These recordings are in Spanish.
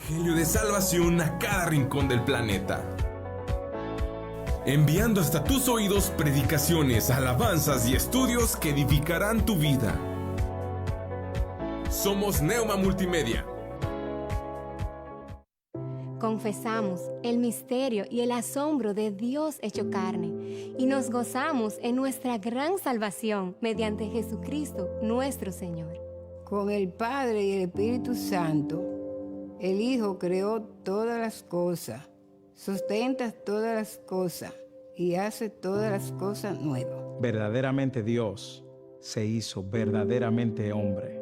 evangelio de salvación a cada rincón del planeta. Enviando hasta tus oídos predicaciones, alabanzas y estudios que edificarán tu vida. Somos Neuma Multimedia. Confesamos el misterio y el asombro de Dios hecho carne y nos gozamos en nuestra gran salvación mediante Jesucristo nuestro Señor. Con el Padre y el Espíritu Santo, el Hijo creó todas las cosas, sustenta todas las cosas y hace todas las cosas nuevas. Verdaderamente Dios se hizo verdaderamente hombre,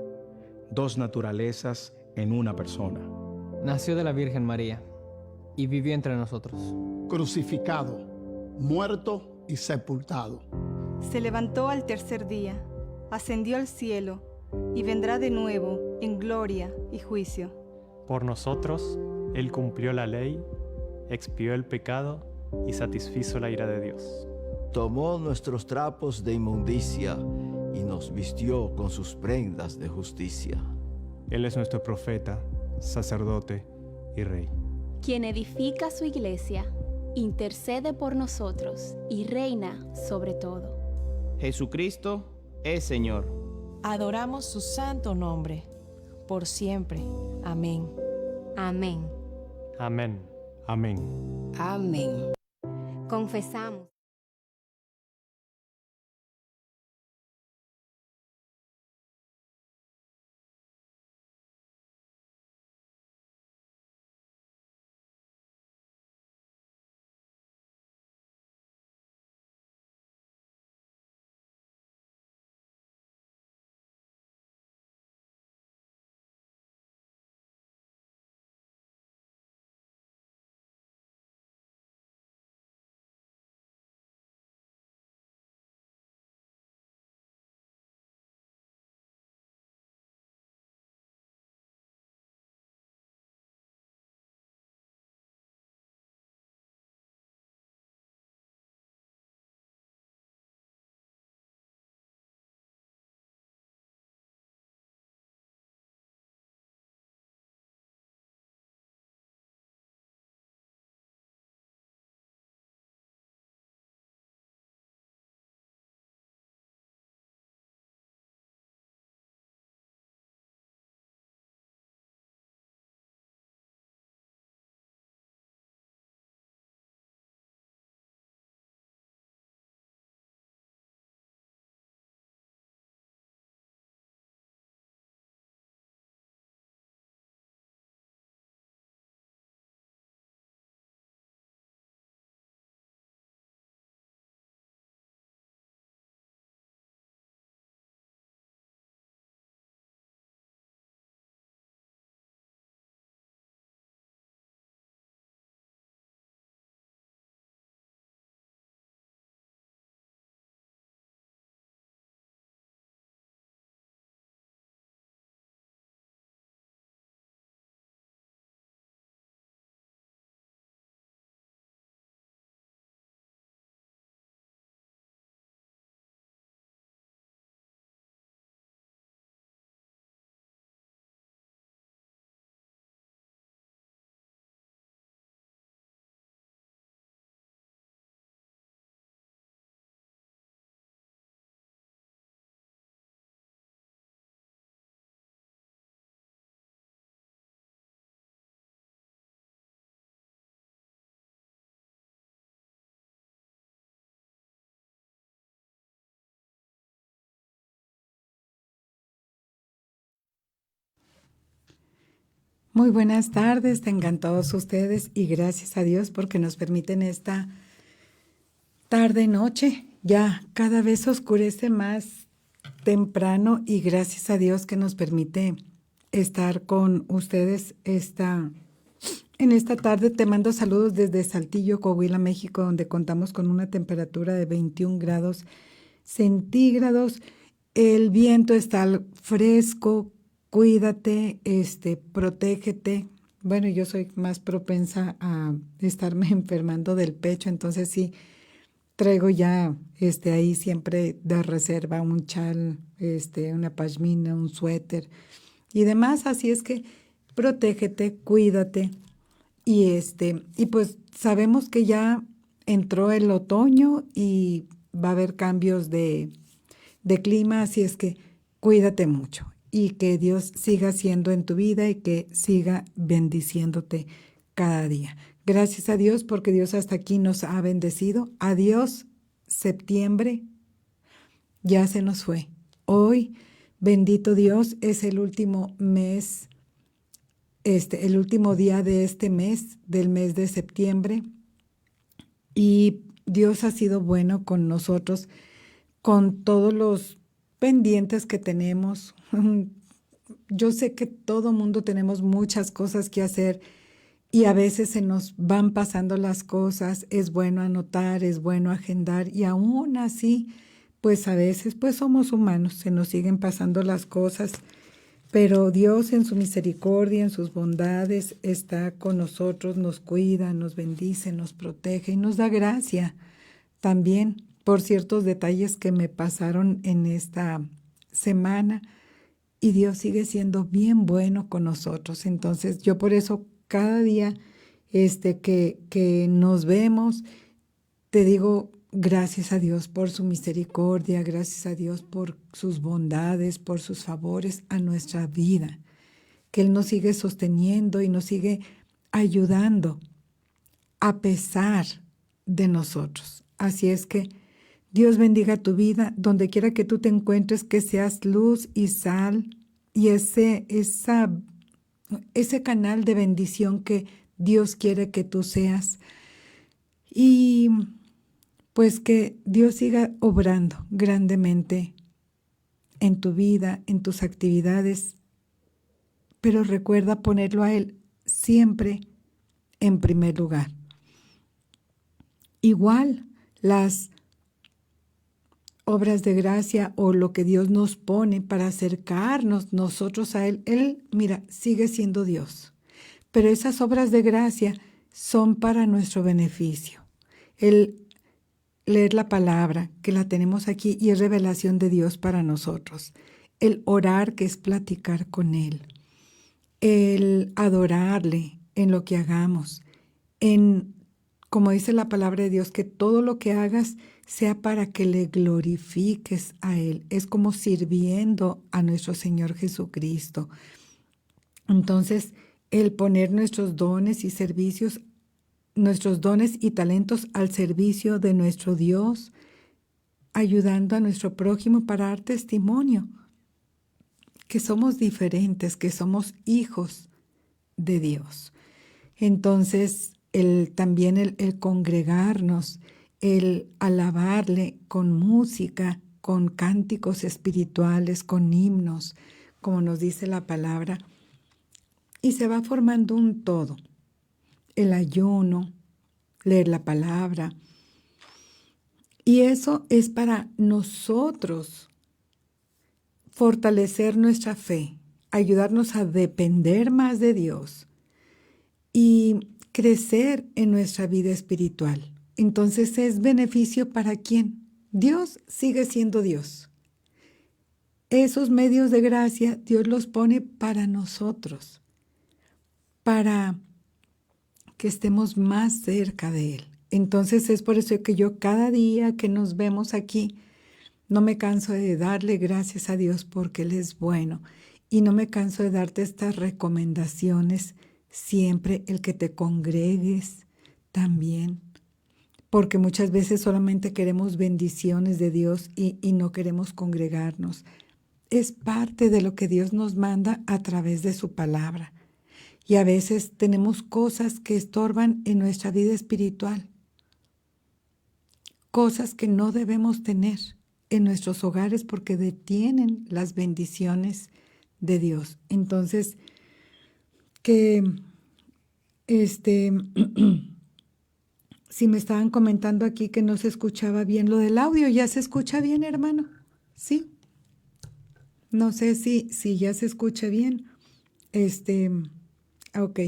dos naturalezas en una persona. Nació de la Virgen María y vivió entre nosotros. Crucificado, muerto y sepultado. Se levantó al tercer día, ascendió al cielo y vendrá de nuevo en gloria y juicio. Por nosotros, Él cumplió la ley, expió el pecado y satisfizo la ira de Dios. Tomó nuestros trapos de inmundicia y nos vistió con sus prendas de justicia. Él es nuestro profeta, sacerdote y rey. Quien edifica su iglesia, intercede por nosotros y reina sobre todo. Jesucristo es Señor. Adoramos su santo nombre, por siempre. Amén. Amén. Amén. Amén. Amén. Confesamos. Muy buenas tardes, tengan todos ustedes y gracias a Dios porque nos permiten esta tarde-noche. Ya cada vez oscurece más temprano y gracias a Dios que nos permite estar con ustedes en esta tarde. Te mando saludos desde Saltillo, Coahuila, México, donde contamos con una temperatura de 21 grados centígrados. El viento está fresco. Cuídate, protégete. Bueno, yo soy más propensa a estarme enfermando del pecho, entonces sí traigo ya ahí siempre de reserva un chal, una pashmina, un suéter y demás. Así es que protégete, cuídate. Y pues sabemos que ya entró el otoño y va a haber cambios de clima, así es que cuídate mucho y que Dios siga siendo en tu vida y que siga bendiciéndote cada día. Gracias a Dios porque Dios hasta aquí nos ha bendecido. Adiós, septiembre, ya se nos fue. Hoy, bendito Dios, es el último mes, el último día de este mes, del mes de septiembre. Y Dios ha sido bueno con nosotros, con todos los pendientes que tenemos. Yo sé que todo mundo tenemos muchas cosas que hacer y a veces se nos van pasando las cosas. Es bueno anotar, es bueno agendar y aún así, pues a veces pues somos humanos, se nos siguen pasando las cosas. Pero Dios en su misericordia, en sus bondades, está con nosotros, nos cuida, nos bendice, nos protege y nos da gracia también por ciertos detalles que me pasaron en esta semana. Y Dios sigue siendo bien bueno con nosotros. Entonces yo por eso cada día que nos vemos, te digo gracias a Dios por su misericordia, gracias a Dios por sus bondades, por sus favores a nuestra vida, que Él nos sigue sosteniendo y nos sigue ayudando a pesar de nosotros. Así es que Dios bendiga tu vida, donde quiera que tú te encuentres, que seas luz y sal y ese canal de bendición que Dios quiere que tú seas. Y pues que Dios siga obrando grandemente en tu vida, en tus actividades, pero recuerda ponerlo a Él siempre en primer lugar. Igual las obras de gracia o lo que Dios nos pone para acercarnos nosotros a Él, Él, mira, sigue siendo Dios. Pero esas obras de gracia son para nuestro beneficio. El leer la palabra, que la tenemos aquí, y es revelación de Dios para nosotros. El orar, que es platicar con Él. El adorarle en lo que hagamos. Como dice la palabra de Dios, que todo lo que hagas sea para que le glorifiques a Él. Es como sirviendo a nuestro Señor Jesucristo. Entonces, el poner nuestros dones y servicios, nuestros dones y talentos al servicio de nuestro Dios, ayudando a nuestro prójimo para dar testimonio, que somos diferentes, que somos hijos de Dios. Entonces, también el congregarnos, el alabarle con música, con cánticos espirituales, con himnos, como nos dice la palabra, y se va formando un todo. El ayuno, leer la palabra. Y eso es para nosotros fortalecer nuestra fe, ayudarnos a depender más de Dios y crecer en nuestra vida espiritual. Entonces es beneficio para ¿quién? Dios sigue siendo Dios. Esos medios de gracia Dios los pone para nosotros, para que estemos más cerca de Él. Entonces es por eso que yo cada día que nos vemos aquí, no me canso de darle gracias a Dios porque Él es bueno. Y no me canso de darte estas recomendaciones siempre, el que te congregues también. Porque muchas veces solamente queremos bendiciones de Dios y no queremos congregarnos. Es parte de lo que Dios nos manda a través de su palabra. Y a veces tenemos cosas que estorban en nuestra vida espiritual. Cosas que no debemos tener en nuestros hogares porque detienen las bendiciones de Dios. Entonces, que si me estaban comentando aquí que no se escuchaba bien lo del audio, ¿ya se escucha bien, hermano? ¿Sí? No sé si ya se escucha bien. Ok.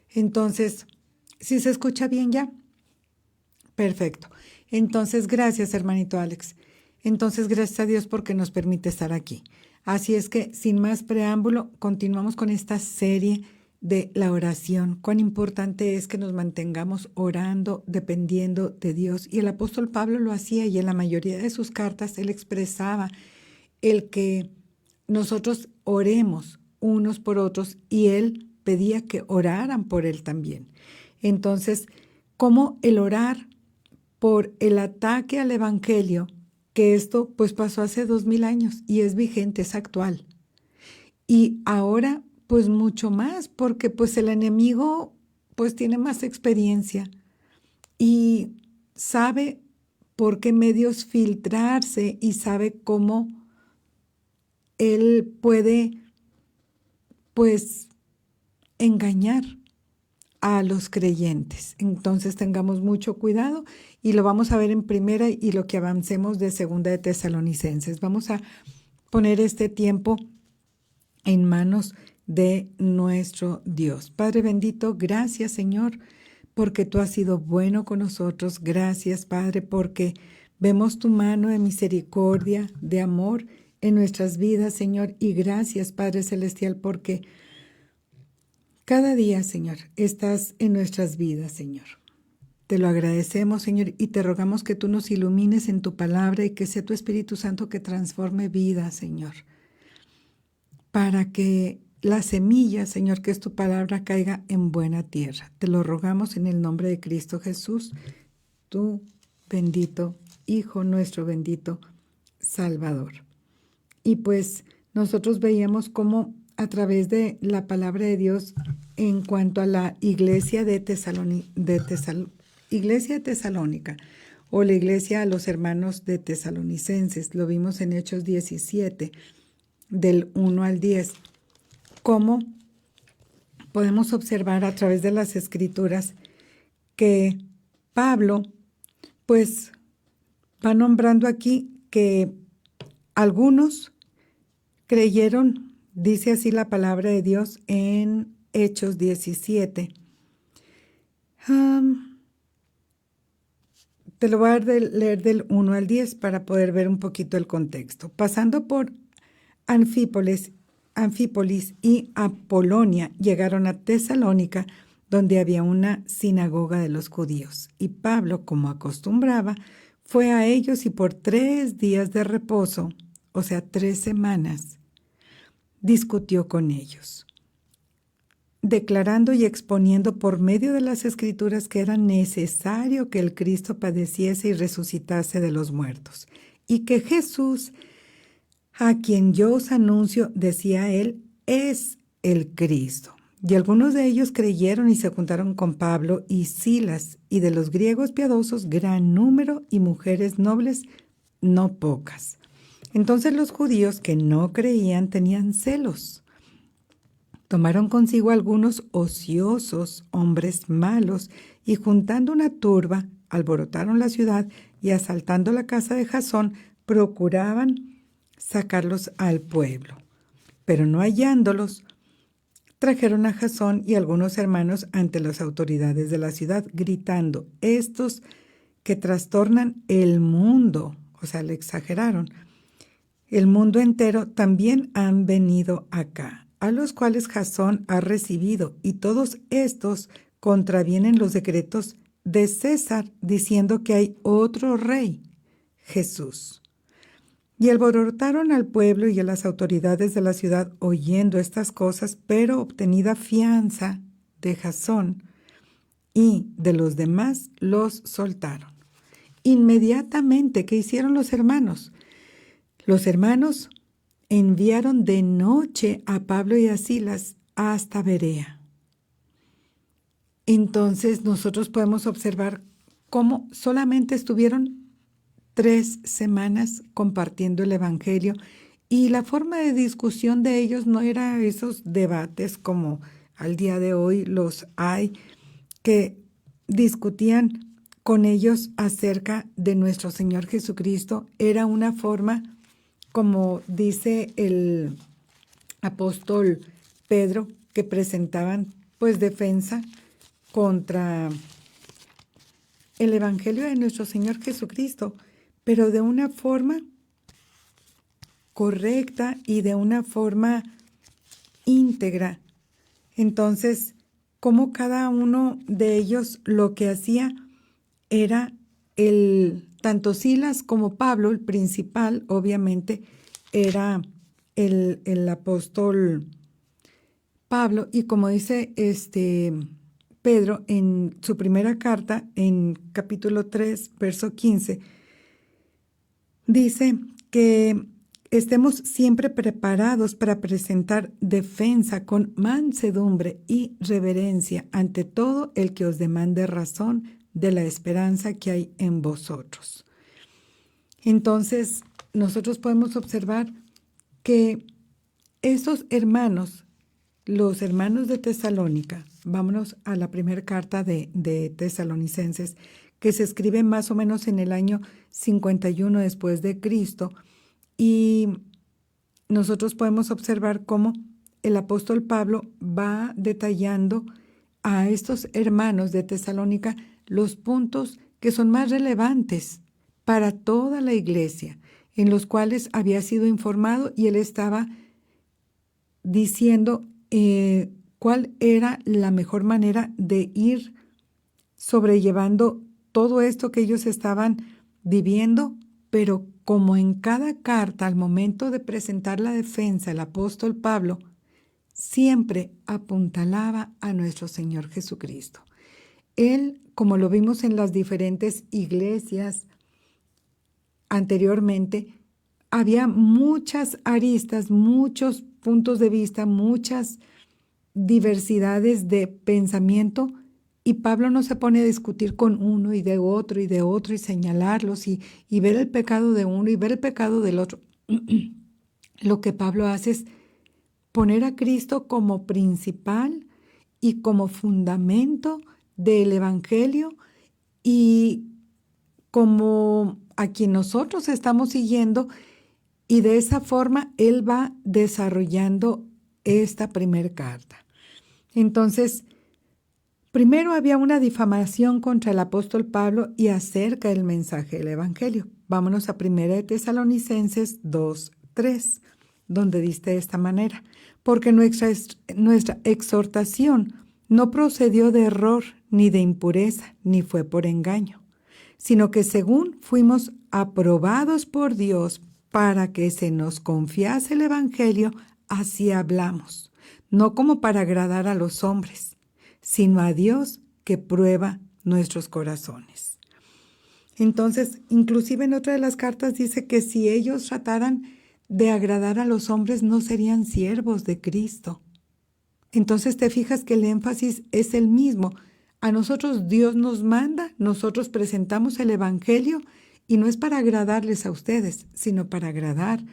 Entonces, ¿sí se escucha bien ya? Perfecto. Entonces, gracias, hermanito Alex. Entonces, gracias a Dios porque nos permite estar aquí. Así es que, sin más preámbulo, continuamos con esta serie de la oración. Cuán importante es que nos mantengamos orando, dependiendo de Dios. Y el apóstol Pablo lo hacía, y en la mayoría de sus cartas él expresaba el que nosotros oremos unos por otros, y él pedía que oraran por él también. Entonces, ¿cómo el orar por el ataque al evangelio? Que esto pues pasó hace 2000 años y es vigente, es actual. Y ahora pues mucho más, porque pues el enemigo pues tiene más experiencia y sabe por qué medios filtrarse y sabe cómo él puede pues engañar a los creyentes. Entonces tengamos mucho cuidado y lo vamos a ver en primera y lo que avancemos de segunda de Tesalonicenses. Vamos a poner este tiempo en manos de nuestro Dios. Padre bendito, gracias Señor, porque tú has sido bueno con nosotros. Gracias Padre, porque vemos tu mano de misericordia, de amor en nuestras vidas, Señor. Y gracias Padre Celestial, porque cada día, Señor, estás en nuestras vidas, Señor. Te lo agradecemos, Señor, y te rogamos que tú nos ilumines en tu palabra y que sea tu Espíritu Santo que transforme vidas, Señor, para que la semilla, Señor, que es tu palabra, caiga en buena tierra. Te lo rogamos en el nombre de Cristo Jesús, tu bendito Hijo, nuestro bendito Salvador. Y pues nosotros veíamos cómo a través de la palabra de Dios en cuanto a la iglesia de Tesalónica o la iglesia a los hermanos de Tesalonicenses. Lo vimos en Hechos 17, del 1 al 10. Cómo podemos observar a través de las Escrituras que Pablo, pues, va nombrando aquí que algunos creyeron. Dice así la palabra de Dios en Hechos 17. Te lo voy a leer del 1 al 10 para poder ver un poquito el contexto. Pasando por Anfípolis y Apolonia, llegaron a Tesalónica, donde había una sinagoga de los judíos. Y Pablo, como acostumbraba, fue a ellos y por 3 días de reposo, o sea, 3 semanas, discutió con ellos, declarando y exponiendo por medio de las Escrituras que era necesario que el Cristo padeciese y resucitase de los muertos, y que Jesús, a quien yo os anuncio, decía él, es el Cristo. Y algunos de ellos creyeron y se juntaron con Pablo y Silas, y de los griegos piadosos gran número, y mujeres nobles no pocas. Entonces los judíos que no creían tenían celos. Tomaron consigo algunos ociosos hombres malos y juntando una turba, alborotaron la ciudad y asaltando la casa de Jasón, procuraban sacarlos al pueblo. Pero no hallándolos, trajeron a Jasón y algunos hermanos ante las autoridades de la ciudad, gritando, estos que trastornan el mundo, o sea, le exageraron, el mundo entero también han venido acá, a los cuales Jasón ha recibido, y todos estos contravienen los decretos de César, diciendo que hay otro rey, Jesús. Y alborotaron al pueblo y a las autoridades de la ciudad oyendo estas cosas, pero obtenida fianza de Jasón y de los demás los soltaron. Inmediatamente, ¿qué hicieron los hermanos? Los hermanos enviaron de noche a Pablo y a Silas hasta Berea. Entonces nosotros podemos observar cómo solamente estuvieron 3 semanas compartiendo el evangelio, y la forma de discusión de ellos no era esos debates como al día de hoy los hay, que discutían con ellos acerca de nuestro Señor Jesucristo. Era una forma, como dice el apóstol Pedro, que presentaban pues defensa contra el evangelio de nuestro Señor Jesucristo, pero de una forma correcta y de una forma íntegra. Entonces, como cada uno de ellos lo que hacía era tanto Silas como Pablo, el principal, obviamente, era el apóstol Pablo, y como dice Pedro en su primera carta, en capítulo 3, verso 15, dice que estemos siempre preparados para presentar defensa con mansedumbre y reverencia ante todo el que os demande razón de la esperanza que hay en vosotros. Entonces, nosotros podemos observar que esos hermanos, los hermanos de Tesalónica, vámonos a la primera carta de Tesalonicenses, que se escribe más o menos en el año 51 después de Cristo, y nosotros podemos observar cómo el apóstol Pablo va detallando a estos hermanos de Tesalónica los puntos que son más relevantes para toda la iglesia, en los cuales había sido informado, y él estaba diciendo cuál era la mejor manera de ir sobrellevando todo esto que ellos estaban viviendo, pero como en cada carta, al momento de presentar la defensa, el apóstol Pablo siempre apuntalaba a nuestro Señor Jesucristo. Él, como lo vimos en las diferentes iglesias anteriormente, había muchas aristas, muchos puntos de vista, muchas diversidades de pensamiento, y Pablo no se pone a discutir con uno y de otro y señalarlos y ver el pecado de uno y ver el pecado del otro. Lo que Pablo hace es poner a Cristo como principal y como fundamento del Evangelio, y como a quien nosotros estamos siguiendo, y de esa forma él va desarrollando esta primera carta. Entonces, primero había una difamación contra el apóstol Pablo y acerca del mensaje del Evangelio. Vámonos a 1 de Tesalonicenses 2:3, donde dice de esta manera: porque nuestra exhortación no procedió de error, ni de impureza, ni fue por engaño, sino que según fuimos aprobados por Dios para que se nos confiase el Evangelio, así hablamos, no como para agradar a los hombres, sino a Dios que prueba nuestros corazones. Entonces, inclusive en otra de las cartas dice que si ellos trataran de agradar a los hombres, no serían siervos de Cristo. Entonces te fijas que el énfasis es el mismo. A nosotros Dios nos manda, nosotros presentamos el Evangelio, y no es para agradarles a ustedes, sino para agradar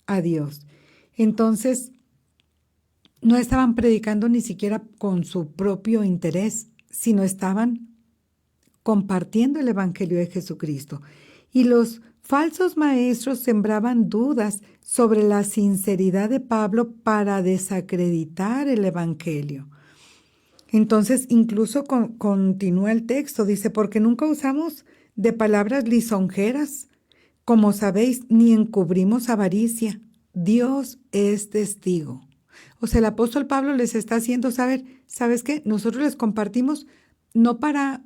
a Dios. Entonces, no estaban predicando ni siquiera con su propio interés, sino estaban compartiendo el Evangelio de Jesucristo. Y los falsos maestros sembraban dudas sobre la sinceridad de Pablo para desacreditar el Evangelio. Entonces, incluso continúa el texto, dice: porque nunca usamos de palabras lisonjeras, como sabéis, ni encubrimos avaricia. Dios es testigo. O sea, el apóstol Pablo les está haciendo saber, ¿sabes qué? Nosotros les compartimos no para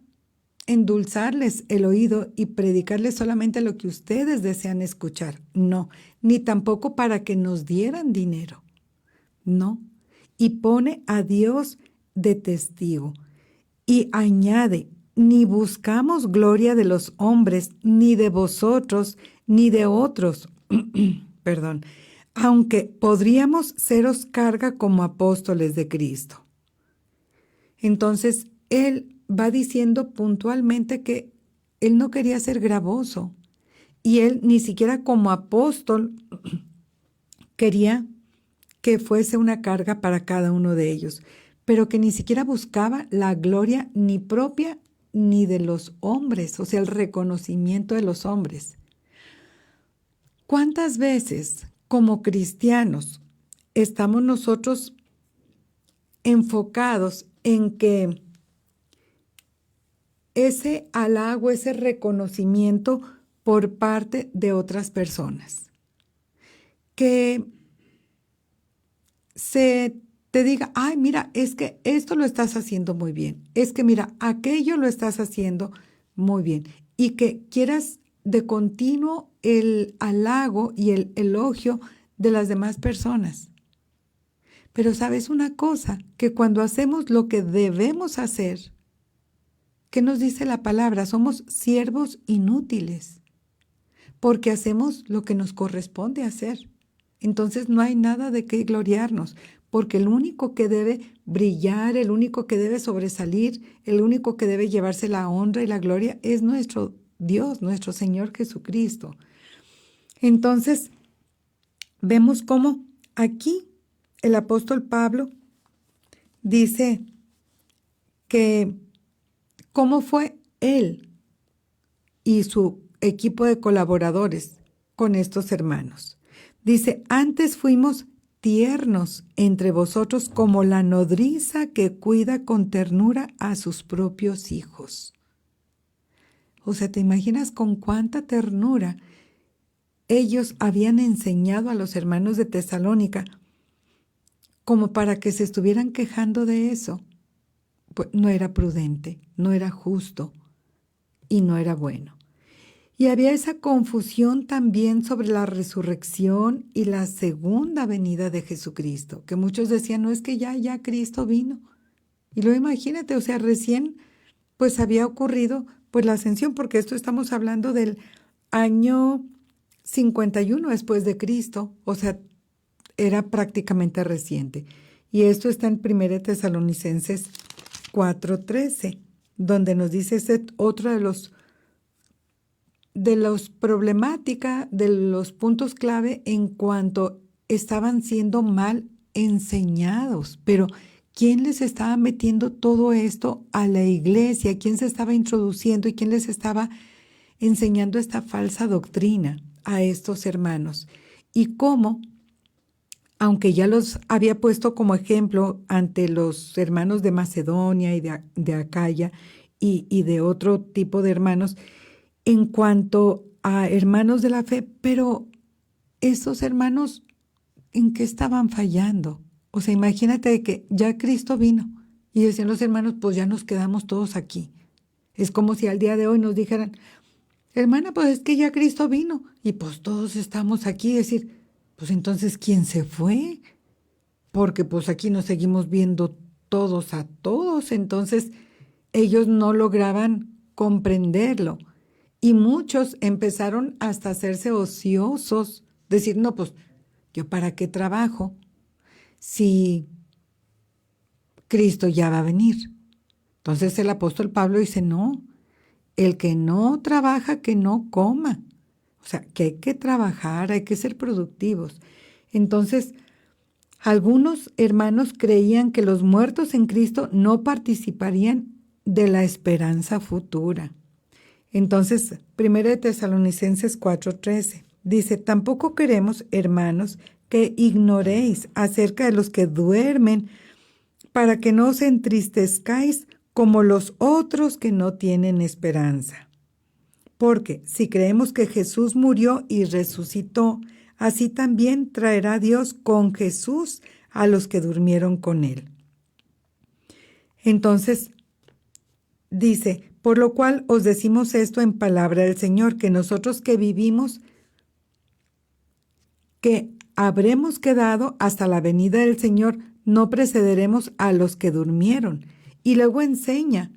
endulzarles el oído y predicarles solamente lo que ustedes desean escuchar. No, ni tampoco para que nos dieran dinero. No. Y pone a Dios de testigo. Y añade: ni buscamos gloria de los hombres, ni de vosotros, ni de otros. Perdón. Aunque podríamos seros carga como apóstoles de Cristo. Entonces, él va diciendo puntualmente que él no quería ser gravoso, y él ni siquiera como apóstol quería que fuese una carga para cada uno de ellos, pero que ni siquiera buscaba la gloria ni propia ni de los hombres, o sea, el reconocimiento de los hombres. ¿Cuántas veces como cristianos estamos nosotros enfocados en que ese halago, ese reconocimiento por parte de otras personas? que se te diga, ay, mira, es que esto lo estás haciendo muy bien, es que mira, aquello lo estás haciendo muy bien, y que quieras de continuo el halago y el elogio de las demás personas. Pero sabes una cosa, que cuando hacemos lo que debemos hacer, ¿qué nos dice la palabra? Somos siervos inútiles, porque hacemos lo que nos corresponde hacer. Entonces no hay nada de qué gloriarnos, porque el único que debe brillar, el único que debe sobresalir, el único que debe llevarse la honra y la gloria es nuestro Dios, nuestro Señor Jesucristo. Entonces, vemos cómo aquí el apóstol Pablo dice que cómo fue él y su equipo de colaboradores con estos hermanos. Dice, antes fuimos tiernos entre vosotros como la nodriza que cuida con ternura a sus propios hijos. O sea, ¿te imaginas con cuánta ternura ellos habían enseñado a los hermanos de Tesalónica como para que se estuvieran quejando de eso? Pues no era prudente, no era justo y no era bueno. Y había esa confusión también sobre la resurrección y la segunda venida de Jesucristo, que muchos decían, no, es que ya Cristo vino. Y luego imagínate, o sea, recién pues había ocurrido pues la ascensión, porque esto estamos hablando del año 51 después de Cristo, o sea, era prácticamente reciente. Y esto está en 1 Tesalonicenses 4:13, donde nos dice otro de los problemática, de los puntos clave en cuanto estaban siendo mal enseñados. Pero ¿quién les estaba metiendo todo esto a la iglesia? ¿Quién se estaba introduciendo y quién les estaba enseñando esta falsa doctrina a estos hermanos? Y cómo, aunque ya los había puesto como ejemplo ante los hermanos de Macedonia y de Acaya y de otro tipo de hermanos, en cuanto a hermanos de la fe, pero esos hermanos, ¿en qué estaban fallando? O sea, imagínate que ya Cristo vino y decían los hermanos, pues ya nos quedamos todos aquí. Es como si al día de hoy nos dijeran, hermana, pues es que ya Cristo vino y pues todos estamos aquí. Es decir, pues entonces, ¿quién se fue? Porque pues aquí nos seguimos viendo todos a todos. Entonces, ellos no lograban comprenderlo. Y muchos empezaron hasta a hacerse ociosos, decir, no, pues, ¿yo para qué trabajo si Cristo ya va a venir? Entonces el apóstol Pablo dice, no, el que no trabaja, que no coma. O sea, que hay que trabajar, hay que ser productivos. Entonces, algunos hermanos creían que los muertos en Cristo no participarían de la esperanza futura. Entonces, 1 Tesalonicenses 4:13 dice, tampoco queremos, hermanos, que ignoréis acerca de los que duermen, para que no os entristezcáis como los otros que no tienen esperanza. Porque si creemos que Jesús murió y resucitó, así también traerá Dios con Jesús a los que durmieron con él. Entonces, dice, por lo cual os decimos esto en palabra del Señor, que nosotros que vivimos, que habremos quedado hasta la venida del Señor, no precederemos a los que durmieron. Y luego enseña,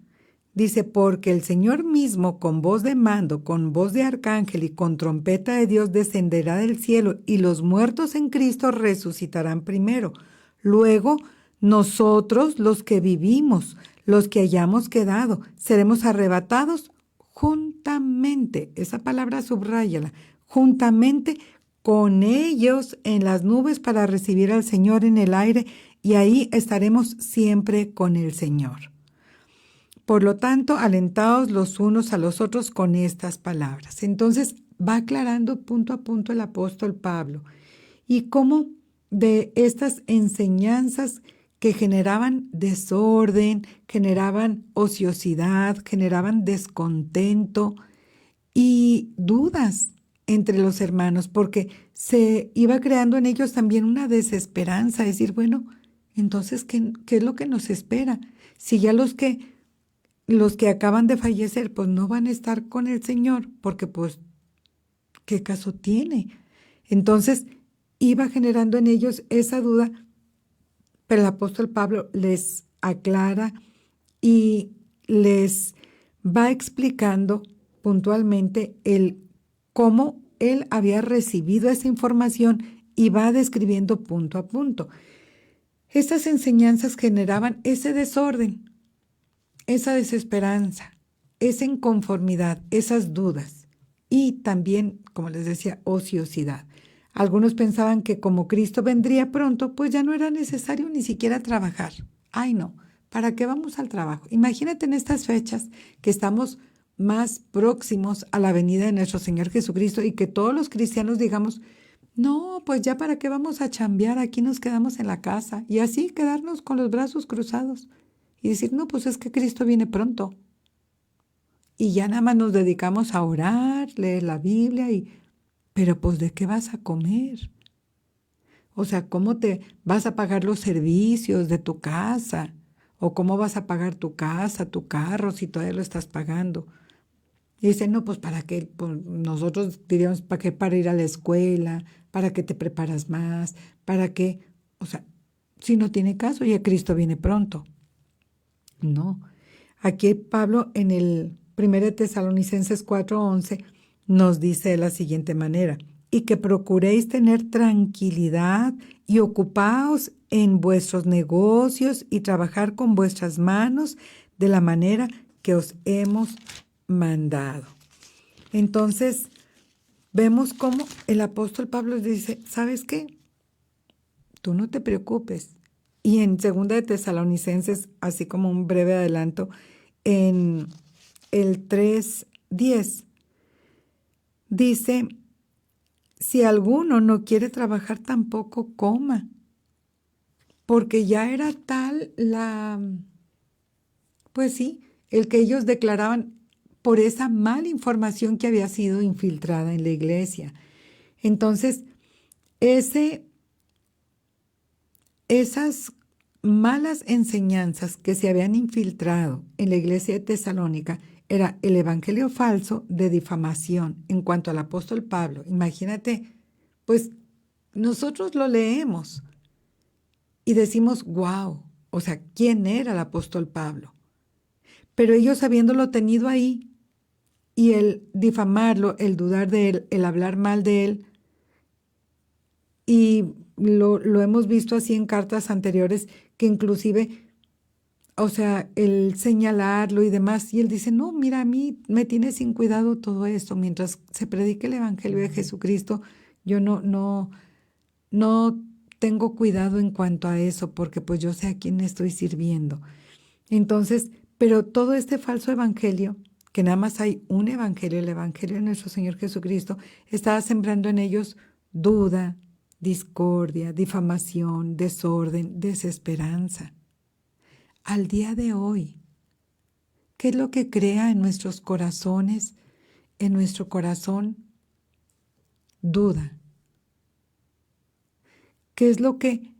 dice, porque el Señor mismo con voz de mando, con voz de arcángel y con trompeta de Dios descenderá del cielo, y los muertos en Cristo resucitarán primero. Luego, nosotros, los que vivimos, los que hayamos quedado, seremos arrebatados juntamente, esa palabra subráyala, juntamente con ellos en las nubes para recibir al Señor en el aire, y ahí estaremos siempre con el Señor. Por lo tanto, alentaos los unos a los otros con estas palabras. Entonces, va aclarando punto a punto el apóstol Pablo, y cómo de estas enseñanzas que generaban desorden, generaban ociosidad, generaban descontento y dudas entre los hermanos, porque se iba creando en ellos también una desesperanza, es decir, bueno, entonces, ¿qué es lo que nos espera? Si ya los que acaban de fallecer, pues no van a estar con el Señor, porque pues, ¿qué caso tiene? Entonces, iba generando en ellos esa duda, pero el apóstol Pablo les aclara y les va explicando puntualmente cómo él había recibido esa información y va describiendo punto a punto. Estas enseñanzas generaban ese desorden, esa desesperanza, esa inconformidad, esas dudas y también, como les decía, ociosidad. Algunos pensaban que como Cristo vendría pronto, pues ya no era necesario ni siquiera trabajar. Ay, no, ¿para qué vamos al trabajo? Imagínate en estas fechas que estamos más próximos a la venida de nuestro Señor Jesucristo y que todos los cristianos digamos, no, pues ya para qué vamos a chambear, aquí nos quedamos en la casa y así quedarnos con los brazos cruzados y decir, no, pues es que Cristo viene pronto. Y ya nada más nos dedicamos a orar, leer la Biblia pero pues ¿de qué vas a comer? O sea, ¿cómo te vas a pagar los servicios de tu casa? ¿O cómo vas a pagar tu casa, tu carro, si todavía lo estás pagando? Y dicen, no, pues ¿para qué? Pues nosotros diríamos, ¿para qué? Para ir a la escuela, ¿para qué te preparas más? ¿Para qué? O sea, si no tiene caso, ya Cristo viene pronto. No. Aquí Pablo en el 1 Tesalonicenses 4:11 nos dice de la siguiente manera, y que procuréis tener tranquilidad y ocupaos en vuestros negocios y trabajar con vuestras manos de la manera que os hemos mandado. Entonces, vemos cómo el apóstol Pablo dice, ¿sabes qué? Tú no te preocupes. Y en 2 de Tesalonicenses, así como un breve adelanto, en el 3:10, dice, si alguno no quiere trabajar, tampoco coma, porque ya era tal pues sí, el que ellos declaraban por esa mala información que había sido infiltrada en la iglesia. Entonces, esas malas enseñanzas que se habían infiltrado en la iglesia de Tesalónica era el evangelio falso de difamación en cuanto al apóstol Pablo. Imagínate, pues nosotros lo leemos y decimos, wow, o sea, ¿quién era el apóstol Pablo? Pero ellos habiéndolo tenido ahí y el difamarlo, el dudar de él, el hablar mal de él, y lo hemos visto así en cartas anteriores, que inclusive, o sea, el señalarlo y demás, y él dice, no, mira, a mí me tiene sin cuidado todo esto, mientras se predique el evangelio de Jesucristo, yo no tengo cuidado en cuanto a eso, porque pues yo sé a quién estoy sirviendo. Entonces, pero todo este falso evangelio, que nada más hay un evangelio, el evangelio de nuestro Señor Jesucristo, estaba sembrando en ellos duda, discordia, difamación, desorden, desesperanza. Al día de hoy, ¿qué es lo que crea en nuestros corazones, en nuestro corazón? Duda. ¿Qué es lo que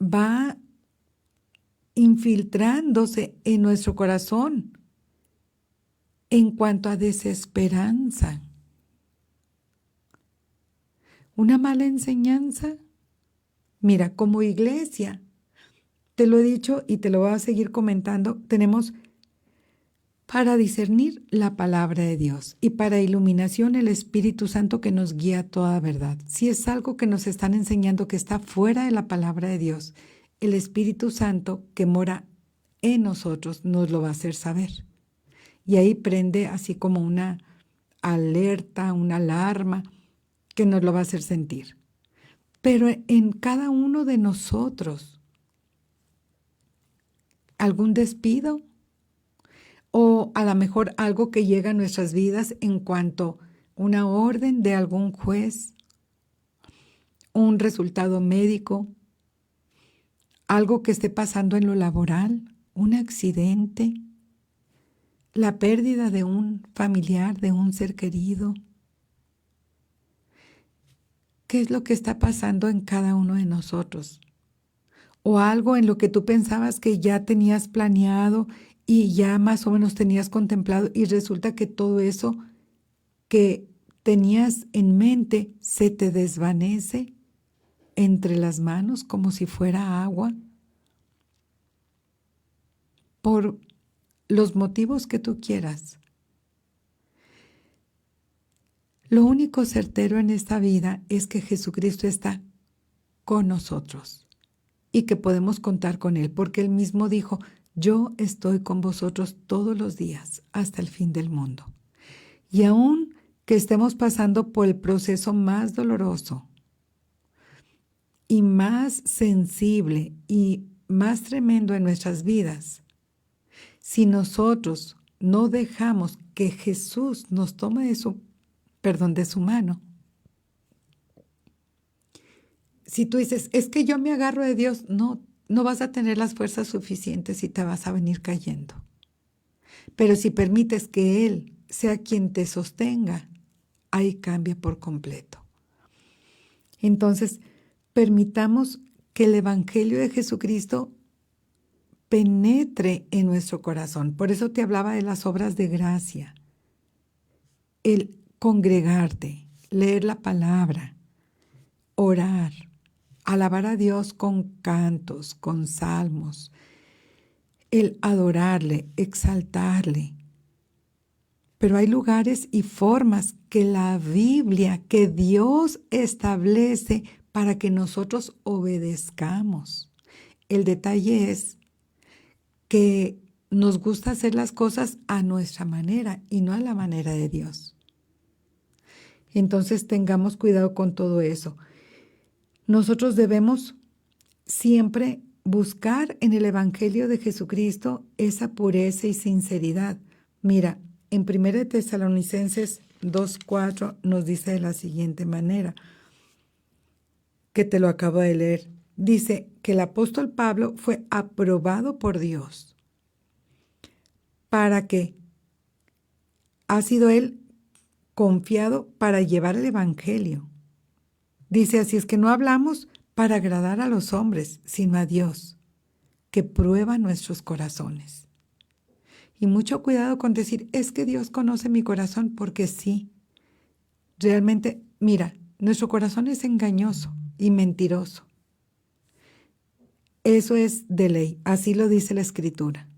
va infiltrándose en nuestro corazón en cuanto a desesperanza? Una mala enseñanza. Mira, como iglesia, te lo he dicho y te lo voy a seguir comentando, tenemos para discernir la palabra de Dios y para iluminación el Espíritu Santo que nos guía a toda verdad. Si es algo que nos están enseñando que está fuera de la palabra de Dios, el Espíritu Santo que mora en nosotros nos lo va a hacer saber. Y ahí prende así como una alerta, una alarma que nos lo va a hacer sentir. Pero en cada uno de nosotros, algún despido o a lo mejor algo que llega a nuestras vidas en cuanto a una orden de algún juez, un resultado médico, algo que esté pasando en lo laboral, un accidente, la pérdida de un familiar, de un ser querido, qué es lo que está pasando en cada uno de nosotros. O algo en lo que tú pensabas que ya tenías planeado y ya más o menos tenías contemplado y resulta que todo eso que tenías en mente se te desvanece entre las manos como si fuera agua por los motivos que tú quieras. Lo único certero en esta vida es que Jesucristo está con nosotros y que podemos contar con Él, porque Él mismo dijo, yo estoy con vosotros todos los días hasta el fin del mundo. Y aun que estemos pasando por el proceso más doloroso y más sensible y más tremendo en nuestras vidas, si nosotros no dejamos que Jesús nos tome de su mano. Si tú dices, es que yo me agarro de Dios, no vas a tener las fuerzas suficientes y te vas a venir cayendo. Pero si permites que Él sea quien te sostenga, ahí cambia por completo. Entonces, permitamos que el Evangelio de Jesucristo penetre en nuestro corazón. Por eso te hablaba de las obras de gracia. El congregarte, leer la palabra, orar, alabar a Dios con cantos, con salmos, el adorarle, exaltarle. Pero hay lugares y formas que la Biblia, que Dios establece para que nosotros obedezcamos. El detalle es que nos gusta hacer las cosas a nuestra manera y no a la manera de Dios. Entonces tengamos cuidado con todo eso. Nosotros debemos siempre buscar en el Evangelio de Jesucristo esa pureza y sinceridad. Mira, en 1 Tesalonicenses 2:4 nos dice de la siguiente manera, que te lo acabo de leer. Dice que el apóstol Pablo fue aprobado por Dios. ¿Para qué? Ha sido él confiado para llevar el Evangelio. Dice, así es que no hablamos para agradar a los hombres, sino a Dios, que prueba nuestros corazones. Y mucho cuidado con decir, es que Dios conoce mi corazón, porque sí. Realmente, mira, nuestro corazón es engañoso y mentiroso. Eso es de ley, así lo dice la Escritura.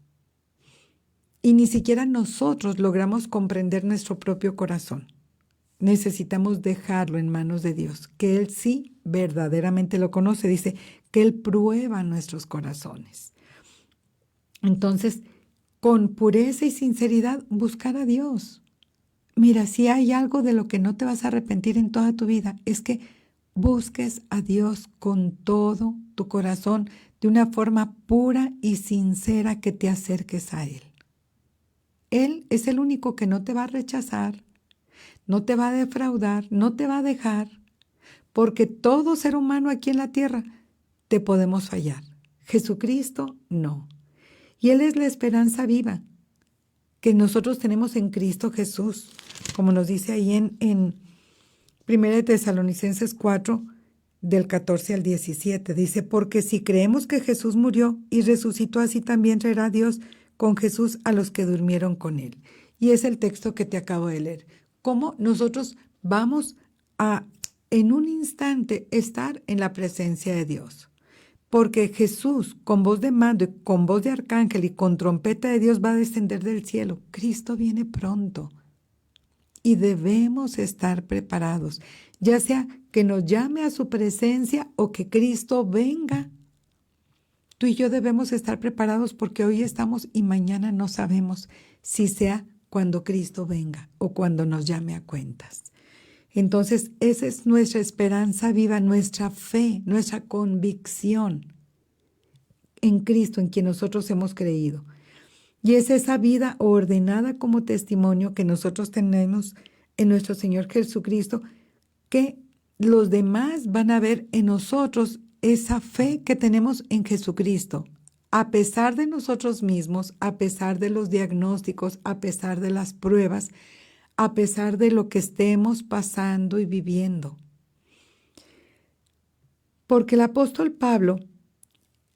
Y ni siquiera nosotros logramos comprender nuestro propio corazón. Necesitamos dejarlo en manos de Dios, que Él sí verdaderamente lo conoce. Dice que Él prueba nuestros corazones. Entonces, con pureza y sinceridad, buscar a Dios. Mira, si hay algo de lo que no te vas a arrepentir en toda tu vida, es que busques a Dios con todo tu corazón, de una forma pura y sincera, que te acerques a Él. Él es el único que no te va a rechazar, no te va a defraudar, no te va a dejar, porque todo ser humano aquí en la tierra te podemos fallar. Jesucristo no. Y Él es la esperanza viva que nosotros tenemos en Cristo Jesús, como nos dice ahí en 1 Tesalonicenses 4, del 14 al 17. Dice, porque si creemos que Jesús murió y resucitó, así también traerá Dios con Jesús a los que durmieron con Él. Y es el texto que te acabo de leer. Cómo nosotros vamos a, en un instante, estar en la presencia de Dios. Porque Jesús, con voz de mando, y con voz de arcángel y con trompeta de Dios, va a descender del cielo. Cristo viene pronto. Y debemos estar preparados, ya sea que nos llame a su presencia o que Cristo venga. Tú y yo debemos estar preparados porque hoy estamos y mañana no sabemos si sea cuando Cristo venga o cuando nos llame a cuentas. Entonces, esa es nuestra esperanza viva, nuestra fe, nuestra convicción en Cristo, en quien nosotros hemos creído. Y es esa vida ordenada como testimonio que nosotros tenemos en nuestro Señor Jesucristo, que los demás van a ver en nosotros esa fe que tenemos en Jesucristo. A pesar de nosotros mismos, a pesar de los diagnósticos, a pesar de las pruebas, a pesar de lo que estemos pasando y viviendo. Porque el apóstol Pablo,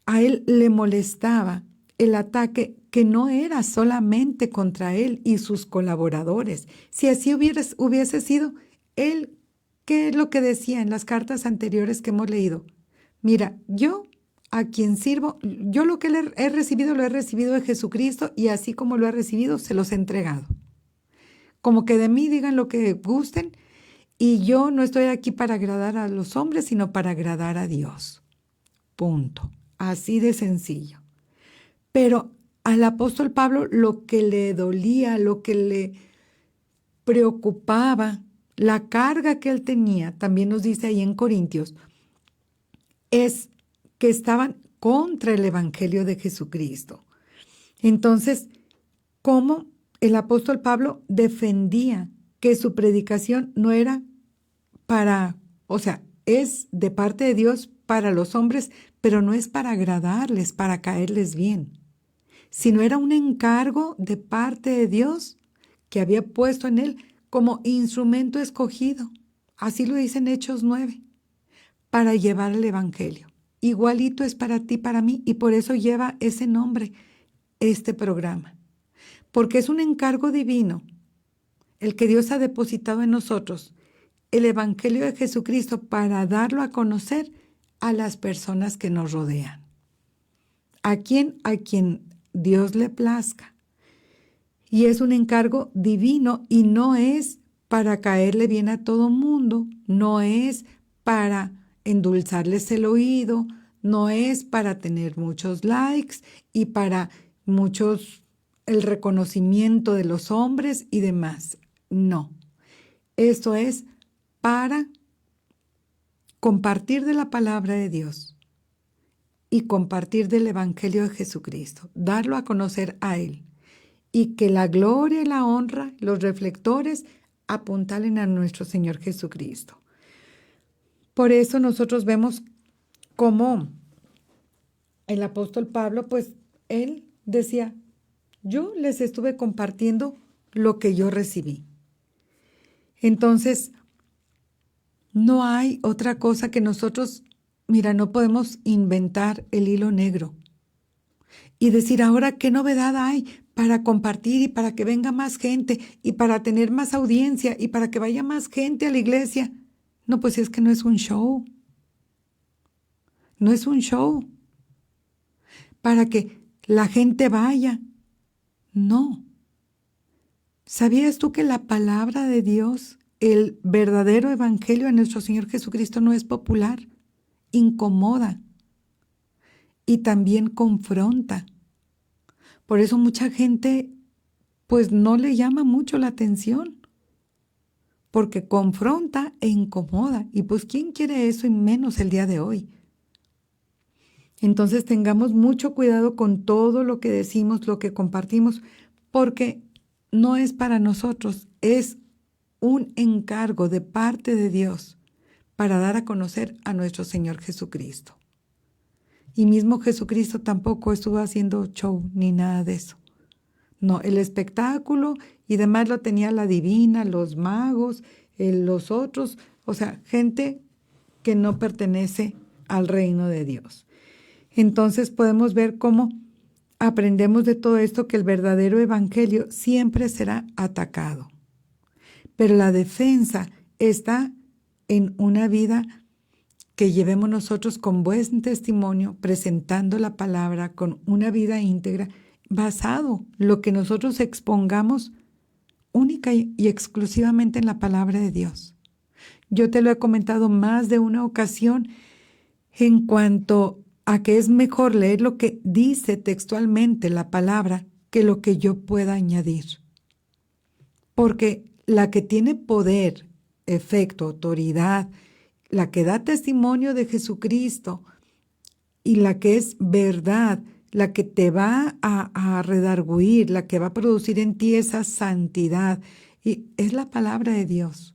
a él le molestaba el ataque que no era solamente contra él y sus colaboradores. Si así hubiese sido, él, ¿qué es lo que decía en las cartas anteriores que hemos leído? Mira, yo a quien sirvo, yo lo que lo he recibido de Jesucristo, y así como lo he recibido, se los he entregado. Como que de mí digan lo que gusten, y yo no estoy aquí para agradar a los hombres, sino para agradar a Dios. Punto. Así de sencillo. Pero al apóstol Pablo lo que le dolía, lo que le preocupaba, la carga que él tenía, también nos dice ahí en Corintios, es que estaban contra el evangelio de Jesucristo. Entonces, ¿cómo el apóstol Pablo defendía que su predicación no era para, o sea, es de parte de Dios para los hombres, pero no es para agradarles, para caerles bien, sino era un encargo de parte de Dios que había puesto en él como instrumento escogido, así lo dice en Hechos 9, para llevar el evangelio. Igualito es para ti, para mí, y por eso lleva ese nombre, este programa, porque es un encargo divino, el que Dios ha depositado en nosotros, el evangelio de Jesucristo, para darlo a conocer a las personas que nos rodean. A quien Dios le plazca. Y es un encargo divino y no es para caerle bien a todo mundo, no es para endulzarles el oído, no es para tener muchos likes y para el reconocimiento de los hombres y demás. No. Esto es para compartir de la palabra de Dios y compartir del evangelio de Jesucristo, darlo a conocer a Él, y que la gloria y la honra, los reflectores, apuntalen a nuestro Señor Jesucristo. Por eso nosotros vemos cómo el apóstol Pablo, pues él decía, yo les estuve compartiendo lo que yo recibí. Entonces, no hay otra cosa que nosotros, mira, no podemos inventar el hilo negro y decir ahora qué novedad hay para compartir y para que venga más gente y para tener más audiencia y para que vaya más gente a la iglesia. No, pues es que no es un show. No es un show para que la gente vaya. No. ¿Sabías tú que la palabra de Dios, el verdadero evangelio de nuestro Señor Jesucristo, no es popular? Incomoda y también confronta. Por eso mucha gente pues no le llama mucho la atención, porque confronta e incomoda. Y pues ¿quién quiere eso y menos el día de hoy? Entonces tengamos mucho cuidado con todo lo que decimos, lo que compartimos, porque no es para nosotros, es un encargo de parte de Dios para dar a conocer a nuestro Señor Jesucristo. Y mismo Jesucristo tampoco estuvo haciendo show ni nada de eso. No, el espectáculo y demás lo tenía la divina, los magos, los otros, o sea, gente que no pertenece al reino de Dios. Entonces podemos ver cómo aprendemos de todo esto que el verdadero evangelio siempre será atacado. Pero la defensa está en una vida que llevemos nosotros con buen testimonio, presentando la palabra con una vida íntegra, basado lo que nosotros expongamos única y exclusivamente en la palabra de Dios. Yo te lo he comentado más de una ocasión en cuanto a que es mejor leer lo que dice textualmente la palabra que lo que yo pueda añadir. Porque la que tiene poder, efecto, autoridad, la que da testimonio de Jesucristo y la que es verdad, la que te va a redarguir, la que va a producir en ti esa santidad, y es la palabra de Dios,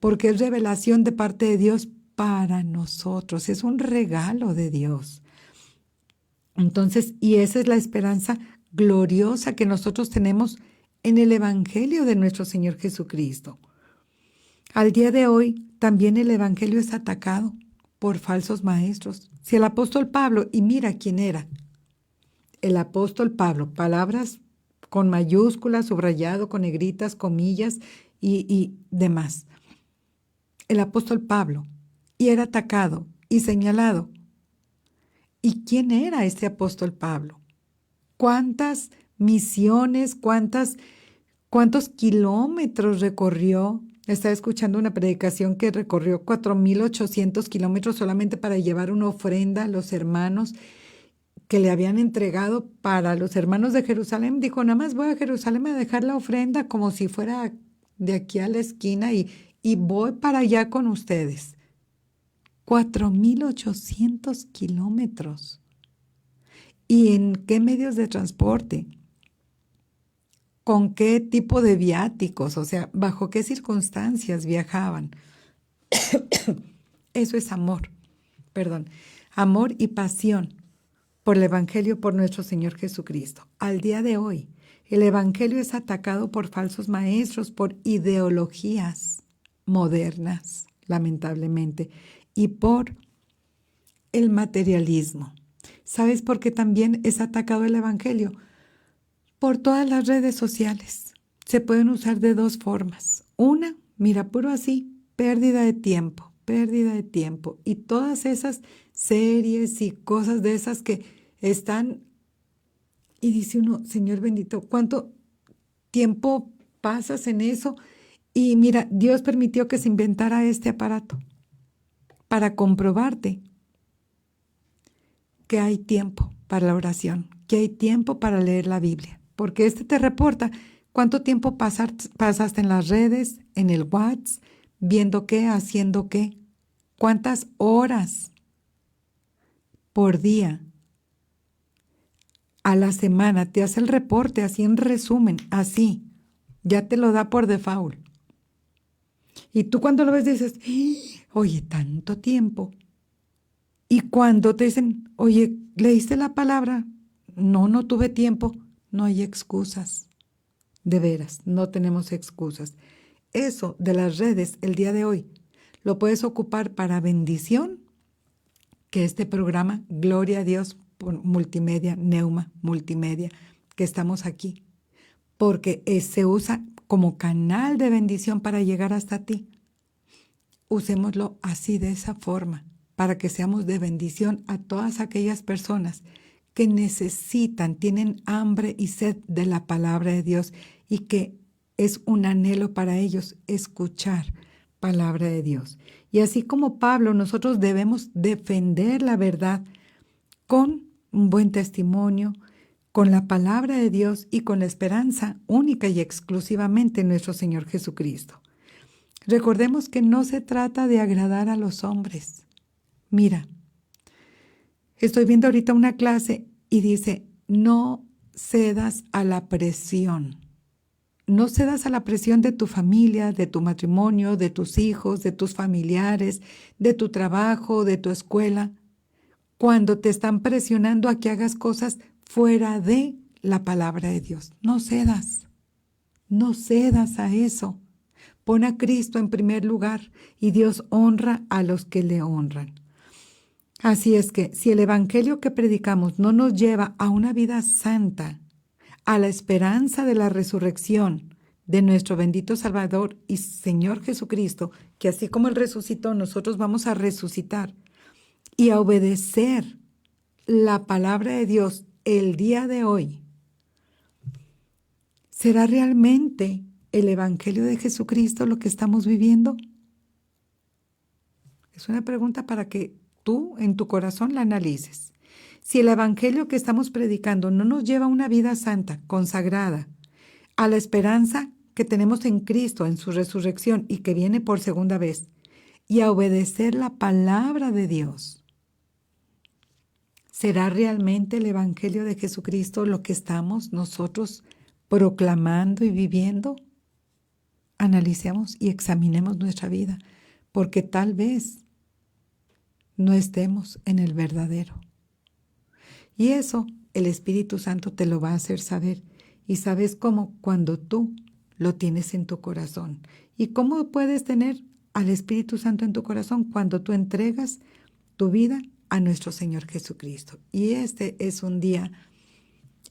porque es revelación de parte de Dios para nosotros, es un regalo de Dios. Entonces, y esa es la esperanza gloriosa que nosotros tenemos en el evangelio de nuestro Señor Jesucristo. Al día de hoy también el evangelio es atacado por falsos maestros. Si el apóstol Pablo, y mira quién era, el apóstol Pablo, palabras con mayúsculas, subrayado, con negritas, comillas y demás. El apóstol Pablo, y era atacado y señalado. ¿Y quién era este apóstol Pablo? ¿Cuántas misiones, cuántos kilómetros recorrió? Estaba escuchando una predicación que recorrió 4,800 kilómetros solamente para llevar una ofrenda a los hermanos que le habían entregado para los hermanos de Jerusalén. Dijo, nada más voy a Jerusalén a dejar la ofrenda como si fuera de aquí a la esquina y voy para allá con ustedes. 4,800 kilómetros. ¿Y en qué medios de transporte? ¿Con qué tipo de viáticos? O sea, ¿bajo qué circunstancias viajaban? Eso es amor, amor y pasión por el Evangelio, por nuestro Señor Jesucristo. Al día de hoy, el Evangelio es atacado por falsos maestros, por ideologías modernas, lamentablemente, y por el materialismo. ¿Sabes por qué también es atacado el Evangelio? Por todas las redes sociales. Se pueden usar de dos formas. Una, mira, puro así, pérdida de tiempo. Y todas esas series y cosas de esas que están, y dice uno, Señor bendito, ¿cuánto tiempo pasas en eso? Y mira, Dios permitió que se inventara este aparato para comprobarte que hay tiempo para la oración, que hay tiempo para leer la Biblia, porque este te reporta cuánto tiempo pasaste en las redes, en el WhatsApp, viendo qué, haciendo qué, cuántas horas por día, a la semana, te hace el reporte así en resumen, así, ya te lo da por default. Y tú cuando lo ves dices, oye, tanto tiempo. Y cuando te dicen, oye, ¿leíste la palabra? No tuve tiempo. No hay excusas. De veras, no tenemos excusas. Eso de las redes el día de hoy lo puedes ocupar para bendición, que este programa, Gloria a Dios por Multimedia, Neuma Multimedia, que estamos aquí, porque se usa como canal de bendición para llegar hasta ti. Usémoslo así, de esa forma, para que seamos de bendición a todas aquellas personas que necesitan, tienen hambre y sed de la palabra de Dios y que es un anhelo para ellos escuchar palabra de Dios. Y así como Pablo, nosotros debemos defender la verdad con un buen testimonio, con la palabra de Dios y con la esperanza única y exclusivamente en nuestro Señor Jesucristo. Recordemos que no se trata de agradar a los hombres. Mira, estoy viendo ahorita una clase y dice, no cedas a la presión. No cedas a la presión de tu familia, de tu matrimonio, de tus hijos, de tus familiares, de tu trabajo, de tu escuela, cuando te están presionando a que hagas cosas fuera de la palabra de Dios. No cedas a eso. Pon a Cristo en primer lugar y Dios honra a los que le honran. Así es que si el evangelio que predicamos no nos lleva a una vida santa, a la esperanza de la resurrección de nuestro bendito Salvador y Señor Jesucristo, que así como Él resucitó, nosotros vamos a resucitar y a obedecer la palabra de Dios el día de hoy, ¿será realmente el evangelio de Jesucristo lo que estamos viviendo? Es una pregunta para que tú en tu corazón la analices. Si el evangelio que estamos predicando no nos lleva a una vida santa, consagrada, a la esperanza que tenemos en Cristo, en su resurrección y que viene por segunda vez, y a obedecer la palabra de Dios, ¿será realmente el evangelio de Jesucristo lo que estamos nosotros proclamando y viviendo? Analicemos y examinemos nuestra vida, porque tal vez no estemos en el verdadero. Y eso el Espíritu Santo te lo va a hacer saber. Y sabes cómo, cuando tú lo tienes en tu corazón. ¿Y cómo puedes tener al Espíritu Santo en tu corazón? Cuando tú entregas tu vida a nuestro Señor Jesucristo. Y este es un día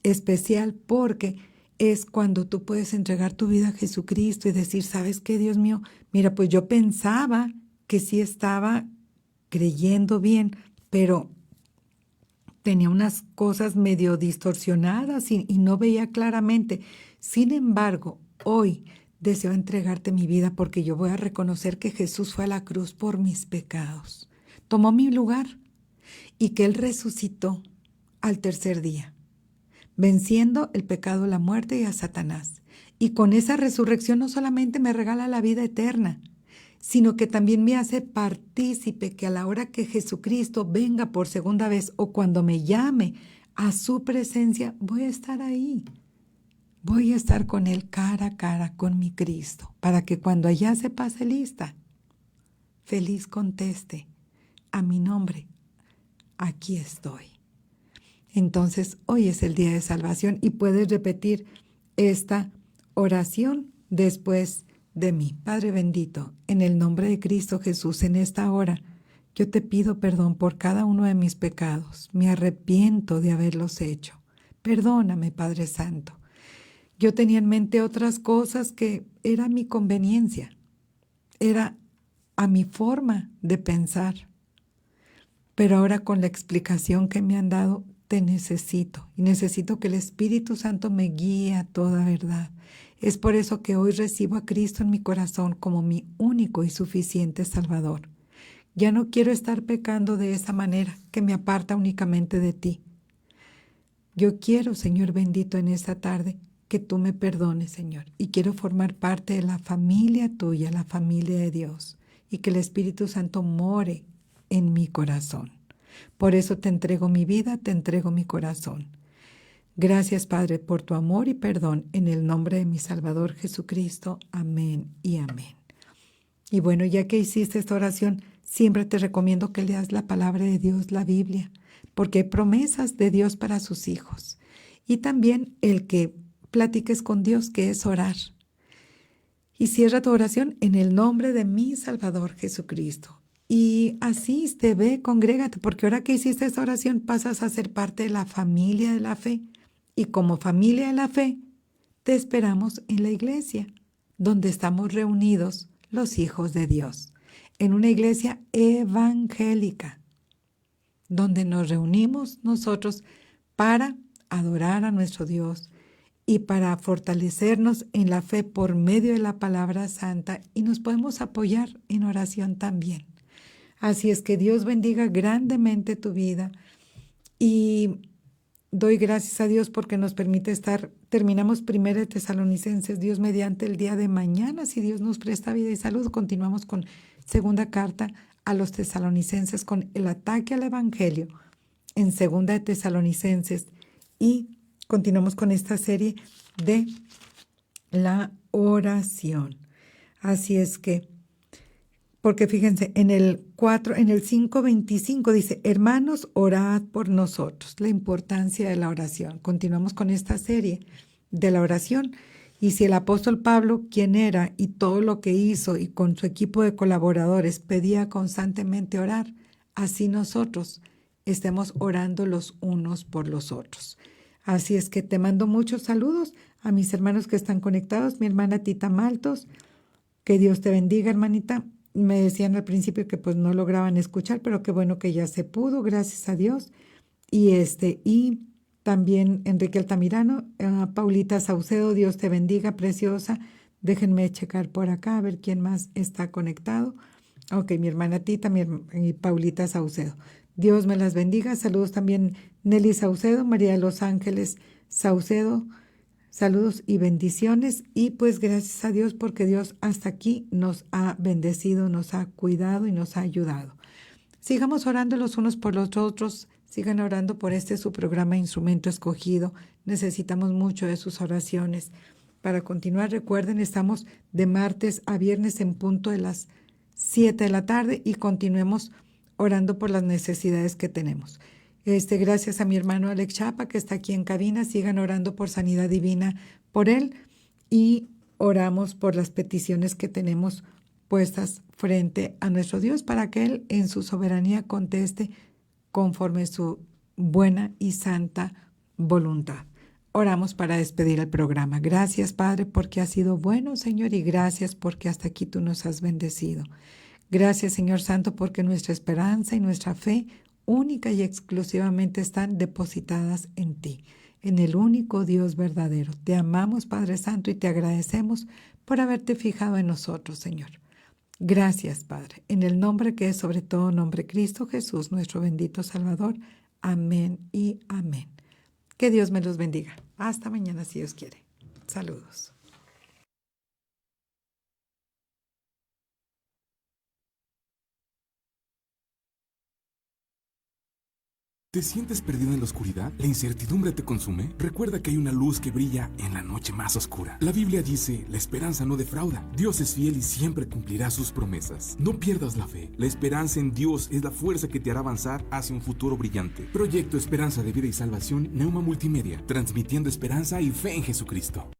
especial porque es cuando tú puedes entregar tu vida a Jesucristo y decir, ¿sabes qué, Dios mío? Mira, pues yo pensaba que sí estaba creyendo bien, pero tenía unas cosas medio distorsionadas y no veía claramente. Sin embargo, hoy deseo entregarte mi vida porque yo voy a reconocer que Jesús fue a la cruz por mis pecados. Tomó mi lugar y que Él resucitó al tercer día, venciendo el pecado, la muerte y a Satanás. Y con esa resurrección no solamente me regala la vida eterna, sino que también me hace partícipe que a la hora que Jesucristo venga por segunda vez o cuando me llame a su presencia, voy a estar ahí. Voy a estar con Él cara a cara, con mi Cristo, para que cuando allá se pase lista, feliz conteste a mi nombre, aquí estoy. Entonces, hoy es el día de salvación y puedes repetir esta oración después de mí. Padre bendito, en el nombre de Cristo Jesús, en esta hora, yo te pido perdón por cada uno de mis pecados. Me arrepiento de haberlos hecho. Perdóname, Padre Santo. Yo tenía en mente otras cosas que era mi conveniencia, era a mi forma de pensar. Pero ahora con la explicación que me han dado, te necesito y necesito que el Espíritu Santo me guíe a toda verdad. Es por eso que hoy recibo a Cristo en mi corazón como mi único y suficiente Salvador. Ya no quiero estar pecando de esa manera que me aparta únicamente de ti. Yo quiero, Señor bendito, en esta tarde, que tú me perdones, Señor, y quiero formar parte de la familia tuya, la familia de Dios, y que el Espíritu Santo more en mi corazón. Por eso te entrego mi vida, te entrego mi corazón. Gracias, Padre, por tu amor y perdón, en el nombre de mi Salvador Jesucristo. Amén y amén. Y bueno, ya que hiciste esta oración, siempre te recomiendo que leas la palabra de Dios, la Biblia, porque hay promesas de Dios para sus hijos. Y también el que platiques con Dios, que es orar. Y cierra tu oración en el nombre de mi Salvador Jesucristo. Y asiste, ve, congrégate, porque ahora que hiciste esta oración pasas a ser parte de la familia de la fe. Y como familia de la fe, te esperamos en la iglesia, donde estamos reunidos los hijos de Dios, en una iglesia evangélica, donde nos reunimos nosotros para adorar a nuestro Dios y para fortalecernos en la fe por medio de la palabra santa, y nos podemos apoyar en oración también. Así es que Dios bendiga grandemente tu vida y doy gracias a Dios porque nos permite terminamos 1 Tesalonicenses, Dios mediante el día de mañana, si Dios nos presta vida y salud, continuamos con 2 carta a los tesalonicenses con el ataque al evangelio en 2 Tesalonicenses y continuamos con esta serie de la oración. Así es que, porque fíjense, en el 5:25 dice, hermanos, orad por nosotros, la importancia de la oración. Continuamos con esta serie de la oración. Y si el apóstol Pablo, quien era y todo lo que hizo y con su equipo de colaboradores pedía constantemente orar, así nosotros estemos orando los unos por los otros. Así es que te mando muchos saludos a mis hermanos que están conectados, mi hermana Tita Maltos, que Dios te bendiga, hermanita. Me decían al principio que pues no lograban escuchar, pero qué bueno que ya se pudo, gracias a Dios. Y también Enrique Altamirano, Paulita Saucedo, Dios te bendiga, preciosa. Déjenme checar por acá a ver quién más está conectado. Ok, mi hermana Tita y Paulita Saucedo. Dios me las bendiga. Saludos también Nelly Saucedo, María de los Ángeles Saucedo. Saludos y bendiciones. Y pues gracias a Dios porque Dios hasta aquí nos ha bendecido, nos ha cuidado y nos ha ayudado. Sigamos orando los unos por los otros. Sigan orando por su programa Instrumento Escogido. Necesitamos mucho de sus oraciones. Para continuar, recuerden, estamos de martes a viernes en punto de las 7 de la tarde y continuemos orando por las necesidades que tenemos. Gracias a mi hermano Alex Chapa, que está aquí en cabina. Sigan orando por sanidad divina por él y oramos por las peticiones que tenemos puestas frente a nuestro Dios para que Él en su soberanía conteste conforme su buena y santa voluntad. Oramos para despedir el programa. Gracias, Padre, porque has sido bueno, Señor, y gracias porque hasta aquí tú nos has bendecido. Gracias, Señor Santo, porque nuestra esperanza y nuestra fe única y exclusivamente están depositadas en ti, en el único Dios verdadero. Te amamos, Padre Santo, y te agradecemos por haberte fijado en nosotros, Señor. Gracias, Padre, en el nombre que es sobre todo nombre, Cristo Jesús, nuestro bendito Salvador. Amén y amén. Que Dios me los bendiga. Hasta mañana, si Dios quiere. Saludos. ¿Te sientes perdido en la oscuridad? ¿La incertidumbre te consume? Recuerda que hay una luz que brilla en la noche más oscura. La Biblia dice, la esperanza no defrauda. Dios es fiel y siempre cumplirá sus promesas. No pierdas la fe. La esperanza en Dios es la fuerza que te hará avanzar hacia un futuro brillante. Proyecto Esperanza de Vida y Salvación, Neuma Multimedia, transmitiendo esperanza y fe en Jesucristo.